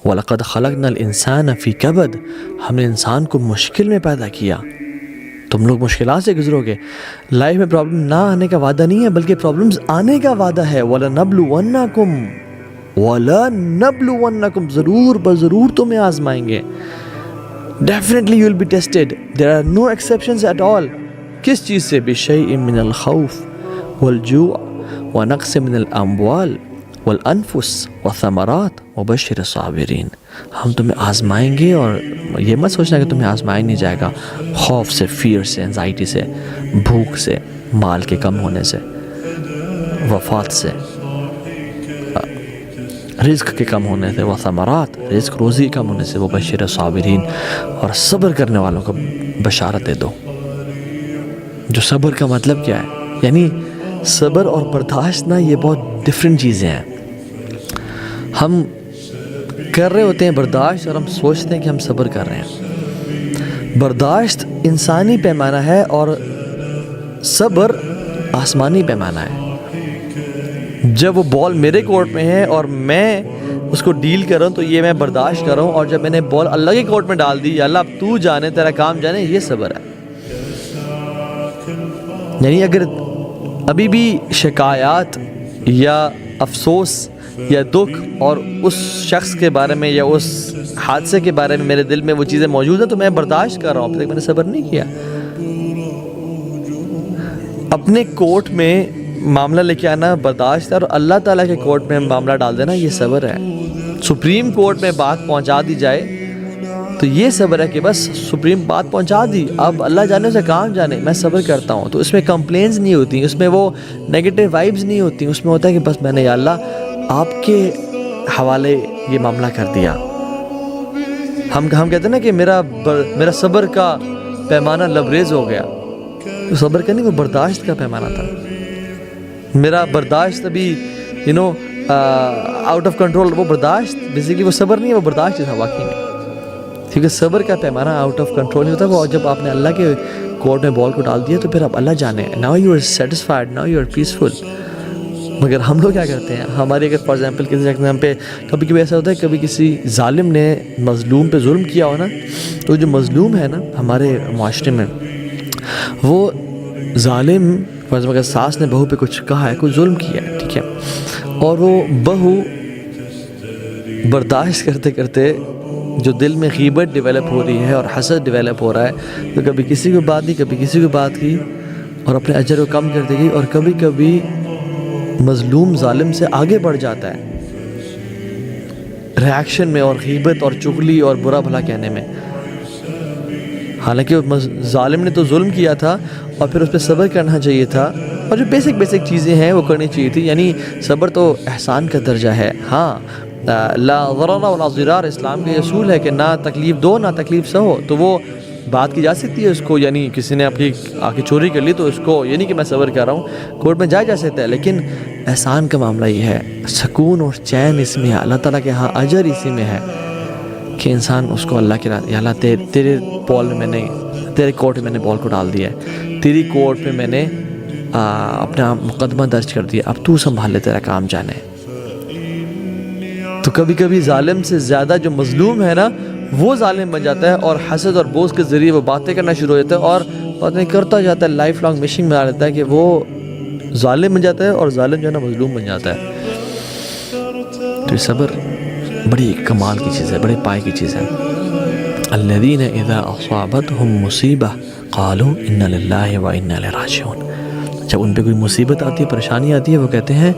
وَلَقَدْ خَلَقْنَا الْإِنسَانَ فِي كَبَدٍ، ہم نے انسان کو مشکل میں پیدا کیا. تم لوگ مشکلات سے گزرو گے. لائف میں پرابلم نہ آنے کا وعدہ نہیں ہے بلکہ پرابلمز آنے کا وعدہ ہے. وَلَنَبْلُوَنَّكُمْ، ضرور بضرور تمہیں آزمائیں گے. Definitely you will be tested. There are no exceptions at all. کس چیز سے؟ بِشَيْءٍ مِّنَ الْخَوْفِ وَالْجُوعِ وَنَقْصٍ مِّنَ الْأَمْوَالِ وَالْأَنفُسِ وَالثَّمَرَاتِ وَبَشِّرِ الصَّابِرِينَ. ہم تمہیں آزمائیں گے، اور یہ مت سوچنا کہ تمہیں آزمایا نہیں جائے گا. خوف سے، فیئر سے، انزائٹی سے، بھوک سے، مال کے کم ہونے سے، وفات سے، رزق کے کم ہونے سے، وثمرات، رزق روزی کم ہونے سے، وبشر الصابرین، اور صبر کرنے والوں کو بشارت دے دو. جو صبر کا مطلب کیا ہے؟ یعنی صبر اور برداشت نا، یہ بہت ڈفرینٹ چیزیں ہیں. ہم کر رہے ہوتے ہیں برداشت، اور ہم سوچتے ہیں کہ ہم صبر کر رہے ہیں. برداشت انسانی پیمانہ ہے اور صبر آسمانی پیمانہ ہے. جب وہ بال میرے کورٹ میں ہے اور میں اس کو ڈیل کر رہا ہوں تو یہ میں برداشت کر رہا ہوں، اور جب میں نے بال اللہ کے کورٹ میں ڈال دی، یا اللہ اب تو جانے، تیرا کام جانے، یہ صبر ہے. یعنی اگر ابھی بھی شکایات یا افسوس یا دکھ اور اس شخص کے بارے میں یا اس حادثے کے بارے میں میرے دل میں وہ چیزیں موجود ہیں تو میں برداشت کر رہا ہوں، اب تک میں نے صبر نہیں کیا. اپنے کورٹ میں معاملہ لے کے آنا برداشت ہے، اور اللہ تعالیٰ کے کورٹ میں معاملہ ڈال دینا یہ صبر ہے. سپریم کورٹ میں بات پہنچا دی جائے تو یہ صبر ہے کہ بس سپریم بات پہنچا دی، اب اللہ جانے سے کام جانے، میں صبر کرتا ہوں. تو اس میں کمپلینز نہیں ہوتی، اس میں وہ نیگیٹو وائبز نہیں ہوتی، اس میں ہوتا ہے کہ بس میں نے یا اللہ آپ کے حوالے یہ معاملہ کر دیا. ہم کہتے ہیں نا کہ میرا صبر کا پیمانہ لبریز ہو گیا. تو صبر کا نہیں، وہ برداشت کا پیمانہ تھا. میرا برداشت ابھی آؤٹ آف کنٹرول. وہ برداشت بیسیکلی وہ صبر نہیں ہے، وہ برداشت تھا واقعی میں. کیونکہ صبر کا پیمانہ آؤٹ آف کنٹرول نہیں ہوتا. وہ جب آپ نے اللہ کے کورٹ میں بال کو ڈال دیا تو پھر اب اللہ جانے، now you are satisfied, now you are peaceful. مگر ہم لوگ کیا کرتے ہیں؟ ہماری اگر فار ایگزامپل کسی ایگزام پہ کبھی کبھی ایسا ہوتا ہے، کبھی کسی ظالم نے مظلوم پہ ظلم کیا ہو نا، تو جو مظلوم ہے نا ہمارے معاشرے میں، وہ ظالم فار ایگزامپل اگر ساس نے بہو پہ کچھ کہا ہے، کچھ ظلم کیا ہے، ٹھیک ہے، اور وہ بہو برداشت کرتے کرتے جو دل میں غیبت ڈیولپ ہو رہی ہے اور حسد ڈیولپ ہو رہا ہے، تو کبھی کسی کو بات دی، کبھی کسی کو بات کی، اور اپنے اجر کو کم کر دے گی، اور کبھی کبھی مظلوم ظالم سے آگے بڑھ جاتا ہے ریاکشن میں، اور غیبت اور چغلی اور برا بھلا کہنے میں. حالانکہ ظالم نے تو ظلم کیا تھا، اور پھر اس پہ صبر کرنا چاہیے تھا، اور جو بیسک چیزیں ہیں وہ کرنی چاہیے تھی. یعنی صبر تو احسان کا درجہ ہے. ہاں، لا ضرر ولا ضرار اسلام کے اصول ہے کہ نہ تکلیف دو نہ تکلیف سہو. تو وہ بات کی جا سکتی ہے اس کو، یعنی کسی نے آپ کی آ کے چوری کر لی تو اس کو یہ نہیں کہ میں صبر کر رہا ہوں، کورٹ میں جایا جا سکتا ہے. لیکن احسان کا معاملہ یہ ہے، سکون اور چین اس میں ہے، اللہ تعالیٰ کے ہاں اجر اسی میں ہے کہ انسان اس کو اللہ کے یا اللہ تیرے بال میں نے، تیرے کورٹ میں نے بال کو ڈال دیا ہے، تیری کورٹ میں میں نے اپنا مقدمہ درج کر دیا، اب تو سنبھال لے، تیرا کام جانے. تو کبھی کبھی ظالم سے زیادہ جو مظلوم ہے نا وہ ظالم بن جاتا ہے، اور حسد اور بغض کے ذریعے وہ باتیں کرنا شروع ہو جاتا ہے، اور باتیں کرتا جاتا ہے، لائف لانگ مشنگ میں آ جاتا ہے کہ وہ ظالم بن جاتا ہے، اور ظالم جو ہے نا مظلوم بن جاتا ہے. تو یہ صبر بڑی کمال کی چیز ہے، بڑے پائے کی چیز ہے. الذین اذا اصابتهم مصیبہ قالوا انا للہ وانا الیہ راجعون. جب ان پہ کوئی مصیبت آتی ہے، پریشانی آتی ہے، وہ کہتے ہیں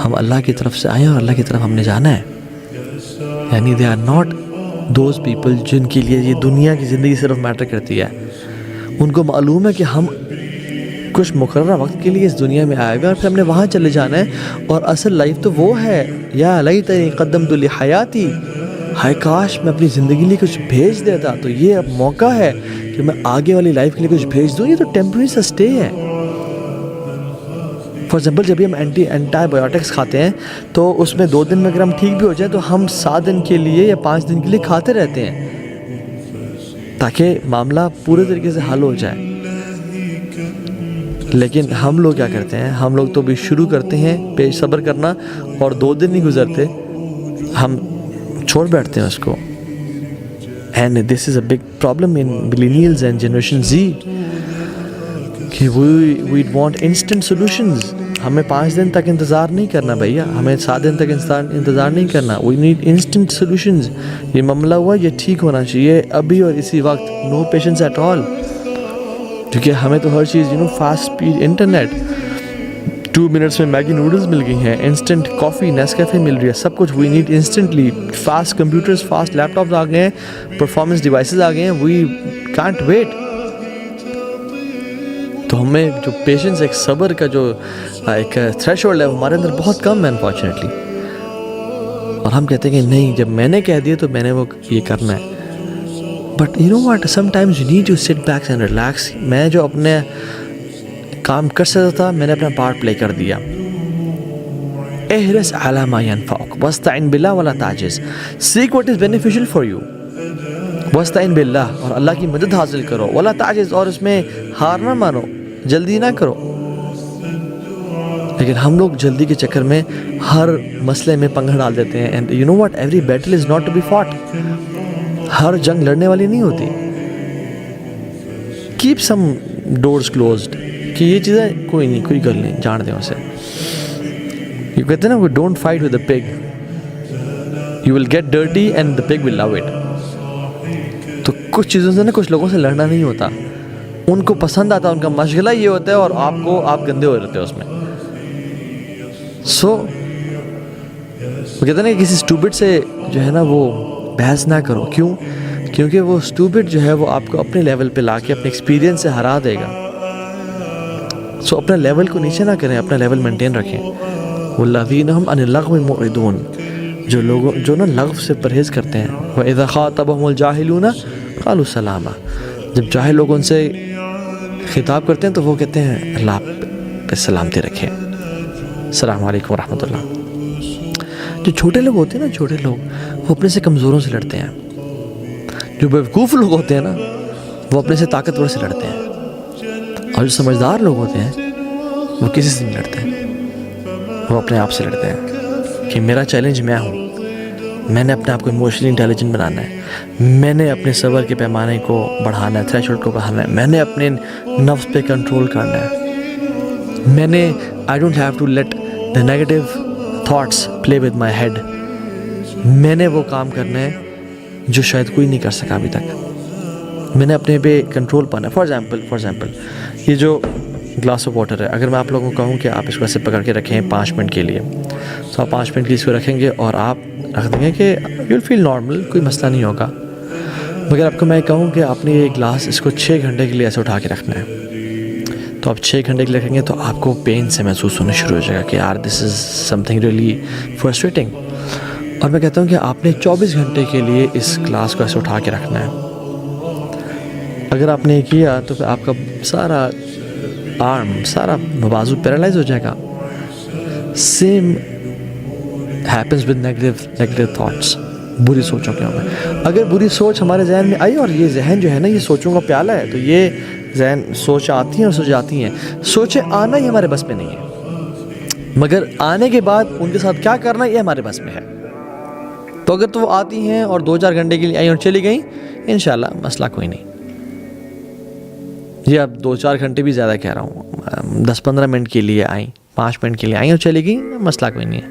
ہم اللہ کی طرف سے آئے ہیں اور اللہ کی طرف ہم نے جانا ہے. یعنی they are not those people جن کے لیے یہ دنیا کی زندگی صرف میٹر کرتی ہے. ان کو معلوم ہے کہ ہم کچھ مقررہ وقت کے لیے اس دنیا میں آئے گا، اور پھر ہم نے وہاں چلے جانا ہے، اور اصل لائف تو وہ ہے. یا لیتنی قدمت لحیاتی، ہائے کاش میں اپنی زندگی لیے کچھ بھیج دیتا. تو یہ اب موقع ہے کہ میں آگے والی لائف کے لیے کچھ بھیج دوں. یہ تو ٹیمپرری سا اسٹے ہے. فار ایگزامپل جب بھی ہم اینٹی بایوٹکس کھاتے ہیں تو اس میں 2 دن میں اگر ہم ٹھیک بھی ہو جائیں تو ہم 7 دن کے لیے یا 5 دن کے لیے کھاتے رہتے ہیں تاکہ معاملہ پورے طریقے سے حل ہو جائے. لیکن ہم لوگ کیا کرتے ہیں؟ ہم لوگ تو بھی شروع کرتے ہیں صبر کرنا، اور 2 دن نہیں گزرتے ہم چھوڑ بیٹھتے ہیں اس کو. And this is a big problem in millennials and generation Z کہ وی وانٹ انسٹنٹ سولوشنز. ہمیں 5 دن تک انتظار نہیں کرنا بھیا, ہمیں 7 دن تک انتظار نہیں کرنا. We need instant solutions. یہ معاملہ ہوا یہ ٹھیک ہونا چاہیے ابھی اور اسی وقت. نو پیشنس ایٹ آل, کیونکہ ہمیں تو ہر چیز فاسٹ اسپیڈ انٹرنیٹ, 2 منٹس میں میگی نوڈلز مل گئی ہیں, انسٹنٹ کافی نیسکیفے مل رہی ہے, سب کچھ we need instantly. Fast computers, fast لیپ ٹاپس آ گئے ہیں, پرفارمنس ڈیوائسز آ گئے ہیں. We can't wait. تو ہمیں جو پیشنس, ایک صبر کا جو ایک تھریش ہولڈ ہے وہ ہمارے اندر بہت کم ہے انفارچونیٹلی. اور ہم کہتے ہیں کہ نہیں, جب میں نے کہہ دیا تو میں نے وہ یہ کرنا ہے. But you know what, sometimes you need to sit back and relax. میں جو اپنے کام کر سکتا تھا میں نے اپنا پارٹ پلے کر دیا. احرص علی ما ینفعک واستعن باللہ ولا تعجز. Seek what is beneficial for you واستعن باللہ, اور اللہ کی مدد حاصل کرو. ولا تعجز, اور اس میں ہار نہ مانو, جلدی نہ کرو. لیکن ہم لوگ جلدی کے چکر میں ہر مسئلے میں پنگا ڈال دیتے ہیں. And you know what, every battle is not to be fought. ہر جنگ لڑنے والی نہیں ہوتی. کیپ سم ڈورز کلوزڈ, کہ یہ چیزیں کوئی نہیں, کوئی گل نہیں, جان دیں اسے. یہ کہتے ہیں نا, don't fight with a pig, you will get dirty and the pig will love it. تو کچھ چیزوں سے نا, کچھ لوگوں سے لڑنا نہیں ہوتا, ان کو پسند آتا, ان کا مشغلہ یہ ہوتا ہے, اور آپ گندے ہو رہتے ہیں اس میں. سو وہ کہتے ہیں نا, کسی اسٹوپڈ سے جو ہے نا وہ بحث نہ کرو. کیوں؟ کیونکہ وہ اسٹوپڈ جو ہے وہ آپ کو اپنے لیول پہ لا کے اپنے ایکسپیرینس سے ہرا دے گا. سو اپنا لیول کو نیچے نہ کریں, اپنا لیول مینٹین رکھیں. والذین هم عن اللغو معرضون, جو نا لغو سے پرہیز کرتے ہیں. وَإِذَا خَاطَبَهُمُ الْجَاهِلُونَ قَالُوا سَلَامًا, جب جاہل لوگ ان سے خطاب کرتے ہیں تو وہ کہتے ہیں اللہ پہ سلامتی رکھیں, السلام علیکم ورحمۃ اللہ. جو چھوٹے لوگ ہوتے ہیں نا, چھوٹے لوگ وہ اپنے سے کمزوروں سے لڑتے ہیں. جو بیوقوف لوگ ہوتے ہیں نا وہ اپنے سے طاقتور سے لڑتے ہیں. اور جو سمجھدار لوگ ہوتے ہیں وہ کسی سے نہیں لڑتے ہیں, وہ اپنے آپ سے لڑتے ہیں کہ میرا چیلنج میں ہوں, میں نے اپنے آپ کو ایموشنلی انٹیلیجنٹ بنانا ہے, میں نے اپنے صبر کے پیمانے کو بڑھانا ہے, تھریش ہولڈ کو بڑھانا ہے, میں نے اپنے نفس پہ کنٹرول کرنا ہے, میں نے I don't have to let the negative thoughts play with my head. میں نے وہ کام کرنا ہے جو شاید کوئی نہیں کر سکا ابھی تک. میں نے اپنے پہ کنٹرول پانا ہے. فار ایگزامپل یہ جو گلاس آف واٹر ہے, اگر میں آپ لوگوں کو کہوں کہ آپ اس کو ایسے پکڑ کے رکھیں 5 منٹ کے لیے, تو آپ 5 منٹ کے لیے اس کو رکھیں گے اور آپ رکھ دیں گے کہ یو ول فیل نارمل, کوئی مسئلہ نہیں ہوگا. مگر آپ کو میں کہوں کہ آپ نے یہ گلاس اس کو 6 گھنٹے کے لیے ایسے اٹھا کے رکھنا ہے, تو آپ 6 گھنٹے کے لیے رکھیں گے تو آپ کو پین سے محسوس ہونا شروع ہو جائے گا کہ یار دس از سم تھنگ ریئلی فرسٹریٹنگ. اور میں کہتا ہوں کہ آپ نے 24 گھنٹے کے لیے اس گلاس کو ایسے اٹھا کے رکھنا ہے. اگر آپ نے کیا تو پھر آپ کا سارا آرم, سارا بازو پیرالائز ہو جائے گا. Same happens with negative thoughts, بری سوچوں کے ہمیں. اگر بری سوچ ہمارے ذہن میں آئی, اور یہ ذہن جو ہے نا یہ سوچوں کا پیالہ ہے, تو یہ ذہن سوچ آتی ہیں اور سوچ جاتی ہیں. سوچیں آنا ہی ہمارے بس میں نہیں ہے, مگر آنے کے بعد ان کے ساتھ کیا کرنا یہ ہمارے بس میں ہے. تو اگر تو وہ آتی ہیں اور 2-4 گھنٹے کے لیے آئیں اور چلی گئیں, انشاءاللہ مسئلہ کوئی نہیں. یہ اب 2-4 گھنٹے بھی زیادہ کہہ رہا ہوں, 10-15 منٹ کے لیے آئیں, 5 منٹ کے لیے آئیں اور چلی گئیں, مسئلہ کوئی نہیں ہے.